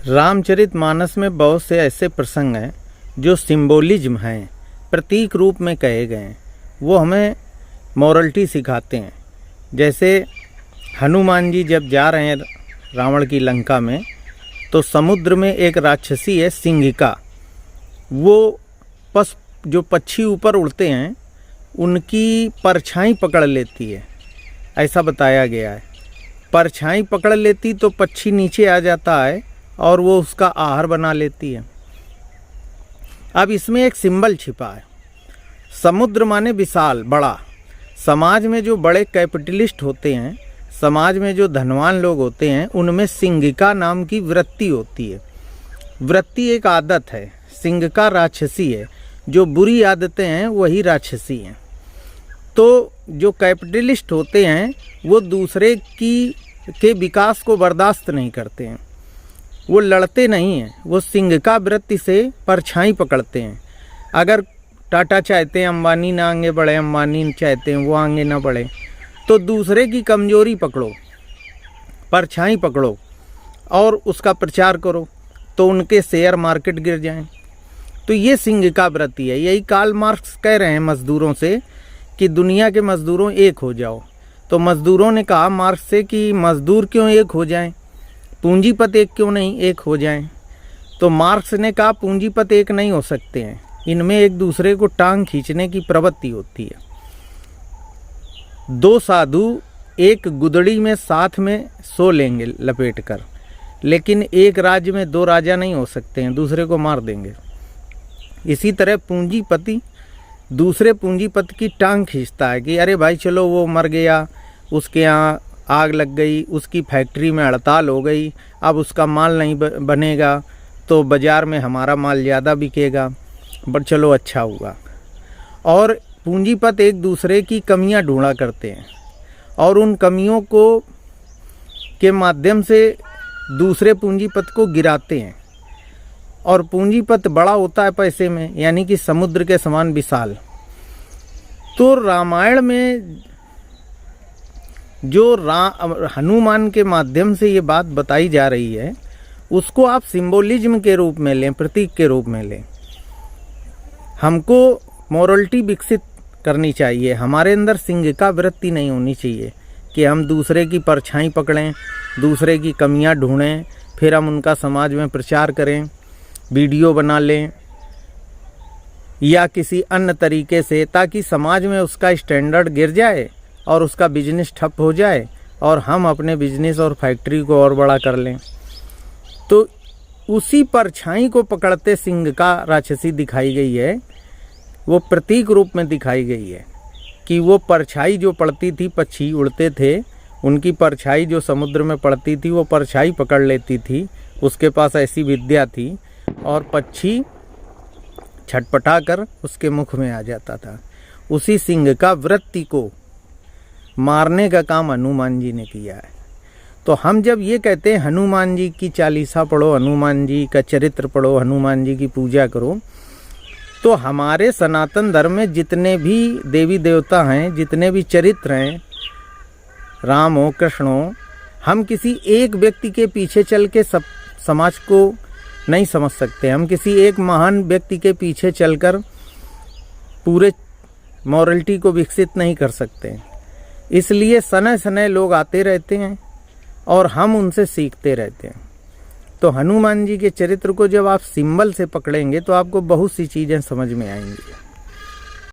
रामचरितमानस में बहुत से ऐसे प्रसंग हैं जो सिंबोलिज्म हैं, प्रतीक रूप में कहे गए हैं। वो हमें मॉरलिटी सिखाते हैं। जैसे हनुमान जी जब जा रहे हैं रावण की लंका में, तो समुद्र में एक राक्षसी है सिंहिका। वो जो पक्षी ऊपर उड़ते हैं उनकी परछाई पकड़ लेती है, ऐसा बताया गया है। परछाई पकड़ लेती तो पक्षी नीचे आ जाता है और वो उसका आहार बना लेती है। अब इसमें एक सिंबल छिपा है। समुद्र माने विशाल, बड़ा। समाज में जो बड़े कैपिटलिस्ट होते हैं, समाज में जो धनवान लोग होते हैं, उनमें सिंहिका नाम की वृत्ति होती है। वृत्ति एक आदत है। सिंहिका राक्षसी है। जो बुरी आदतें हैं वही राक्षसी हैं। तो जो कैपिटलिस्ट होते हैं वो दूसरे के विकास को बर्दाश्त नहीं करते हैं। वो लड़ते नहीं हैं, वो सिंहिका वृत्ति से परछाई पकड़ते हैं। अगर टाटा चाहते हैं अंबानी ना आगे बढ़े, अंबानी चाहते हैं वो आगे ना बढ़े, तो दूसरे की कमजोरी पकड़ो, परछाई पकड़ो और उसका प्रचार करो, तो उनके शेयर मार्केट गिर जाएं। तो ये सिंहिका वृत्ति है। यही कार्ल मार्क्स कह रहे हैं मजदूरों से कि दुनिया के मजदूरों एक हो जाओ। तो मजदूरों ने कहा मार्क्स से कि मजदूर क्यों एक हो जाएं, पूंजीपत एक क्यों नहीं एक हो जाएं। तो मार्क्स ने कहा पूंजीपत एक नहीं हो सकते हैं, इनमें एक दूसरे को टांग खींचने की प्रवृत्ति होती है। दो साधु एक गुदड़ी में साथ में सो लेंगे लपेट कर, लेकिन एक राज्य में दो राजा नहीं हो सकते हैं, दूसरे को मार देंगे। इसी तरह पूंजीपति दूसरे पूंजीपति की टांग खींचता है कि अरे भाई चलो वो मर गया, उसके यहाँ आग लग गई, उसकी फैक्ट्री में हड़ताल हो गई, अब उसका माल नहीं बनेगा, तो बाज़ार में हमारा माल ज़्यादा बिकेगा, बट चलो अच्छा हुआ। और पूंजीपत एक दूसरे की कमियां ढूंढा करते हैं और उन कमियों के माध्यम से दूसरे पूंजीपत को गिराते हैं। और पूंजीपत बड़ा होता है पैसे में, यानी कि समुद्र के समान विशाल। तो रामायण में जो हनुमान के माध्यम से ये बात बताई जा रही है, उसको आप सिंबोलिज्म के रूप में लें, प्रतीक के रूप में लें। हमको मॉरलिटी विकसित करनी चाहिए। हमारे अंदर सिंहिका वृत्ति नहीं होनी चाहिए कि हम दूसरे की परछाई पकड़ें, दूसरे की कमियां ढूंढें, फिर हम उनका समाज में प्रचार करें, वीडियो बना लें या किसी अन्य तरीके से, ताकि समाज में उसका स्टैंडर्ड गिर जाए और उसका बिजनेस ठप हो जाए और हम अपने बिजनेस और फैक्ट्री को और बड़ा कर लें। तो उसी परछाई को पकड़ते सिंहिका राक्षसी दिखाई गई है। वो प्रतीक रूप में दिखाई गई है कि वो परछाई जो पड़ती थी, पक्षी उड़ते थे, उनकी परछाई जो समुद्र में पड़ती थी वो परछाई पकड़ लेती थी। उसके पास ऐसी विद्या थी और पक्षी छटपटा कर उसके मुख में आ जाता था। उसी सिंहिका वृत्ति को मारने का काम हनुमान जी ने किया है। तो हम जब ये कहते हैं हनुमान जी की चालीसा पढ़ो, हनुमान जी का चरित्र पढ़ो, हनुमान जी की पूजा करो, तो हमारे सनातन धर्म में जितने भी देवी देवता हैं, जितने भी चरित्र हैं, राम हो, कृष्ण हो, हम किसी एक व्यक्ति के पीछे चल के सब समाज को नहीं समझ सकते। हम किसी एक महान व्यक्ति के पीछे चलकर पूरे मॉरलिटी को विकसित नहीं कर सकते। इसलिए सने सने लोग आते रहते हैं और हम उनसे सीखते रहते हैं। तो हनुमान जी के चरित्र को जब आप सिंबल से पकड़ेंगे तो आपको बहुत सी चीज़ें समझ में आएंगी।